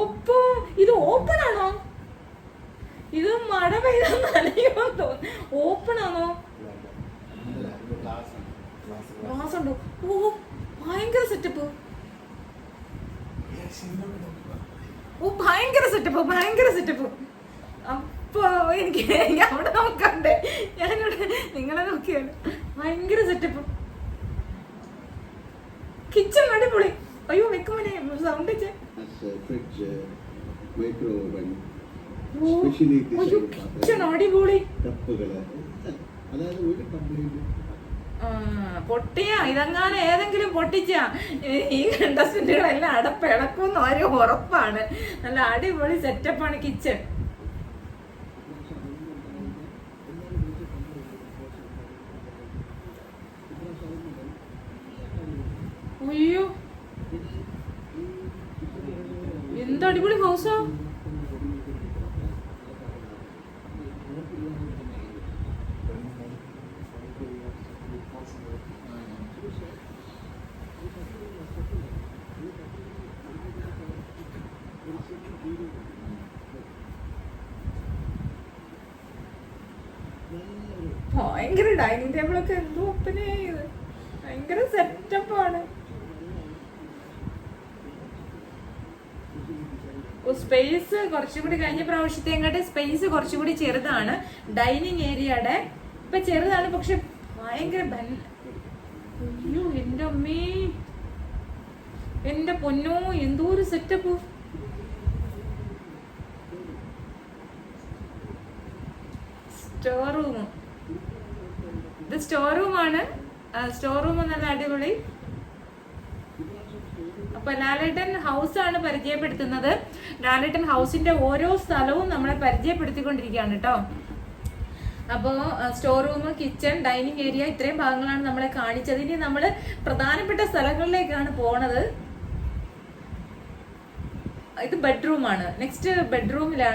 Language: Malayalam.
ഒപ്പോ ഇത് ഓപ്പൺ ആണോ? ഇത് മഴ പെയ്താൽ നനയുമെന്ന് തോന്നുന്നു. ഓപ്പൺ ആണോ? ഗ്ലാസ് ഉണ്ടോ? ഓ ഭയങ്കര സെറ്റപ്പ്. ഓ ഭയങ്കര സെറ്റപ്പ്, ഭയങ്കര സെറ്റപ്പ്. അപ്പൊ എനിക്ക് അവിടെ നോക്കണ്ടേ, ഞാനിവിടെ നിങ്ങളെ നോക്കിയാണ്. ഭയങ്കര സെറ്റപ്പ്. കിച്ചൺ അടിപൊളി. അയ്യോ വെക്കുമോനെ സൗണ്ട് വെച്ചേ. അയ്യോ കിച്ചൺ അടിപൊളി. പൊട്ടിയ ഇതെങ്ങാനും ഏതെങ്കിലും പൊട്ടിച്ച ഈ കണ്ടസ്റ്റന്റുകളെല്ലാം അടപ്പിളക്കുമെന്ന് ഒരു ഉറപ്പാണ്. നല്ല അടിപൊളി സെറ്റപ്പാണ് കിച്ചൺ. അയ്യോ എന്ത് അടിപൊളി ഹൗസാ. ഭയങ്കര ഡൈനിങ് ടേബിളൊക്കെ എന്തോ ഒപ്പനെ ചെയ്ത് ഭയങ്കര സെറ്റപ്പാണ്. സ്പേസ് കുറച്ചുകൂടി കഴിഞ്ഞ പ്രാവശ്യത്തെങ്ങാട്ട് സ്പേസ് കുറച്ചുകൂടി ചെറുതാണ്. ഡൈനിങ് ഏരിയയുടെ ഇപ്പൊ ചെറുതാണ്, പക്ഷെ ഭയങ്കര അയ്യോ എന്റെ അമ്മേ എന്റെ പൊന്നോ എന്തോ ഒരു സെറ്റപ്പ്. സ്റ്റോർ റൂം, ഇത് സ്റ്റോർ റൂമാണ്. സ്റ്റോർ റൂം നല്ല അടിപൊളി. അപ്പൊ ലാലേട്ടൻ ഹൗസ് ആണ് പരിചയപ്പെടുത്തുന്നത്. ലാലേട്ടൻ ഹൗസിന്റെ ഓരോ സ്ഥലവും നമ്മളെ പരിചയപ്പെടുത്തിക്കൊണ്ടിരിക്കുകയാണ് കേട്ടോ. അപ്പോ store room, kitchen, dining area ഇത്രയും ഭാഗങ്ങളാണ് നമ്മളെ കാണിച്ചത്. ഇനി നമ്മള് പ്രധാനപ്പെട്ട സ്ഥലങ്ങളിലേക്കാണ് പോണത്. ഇത് ബെഡ്റൂമാണ്. നെക്സ്റ്റ് ബെഡ്റൂമിലാണ്.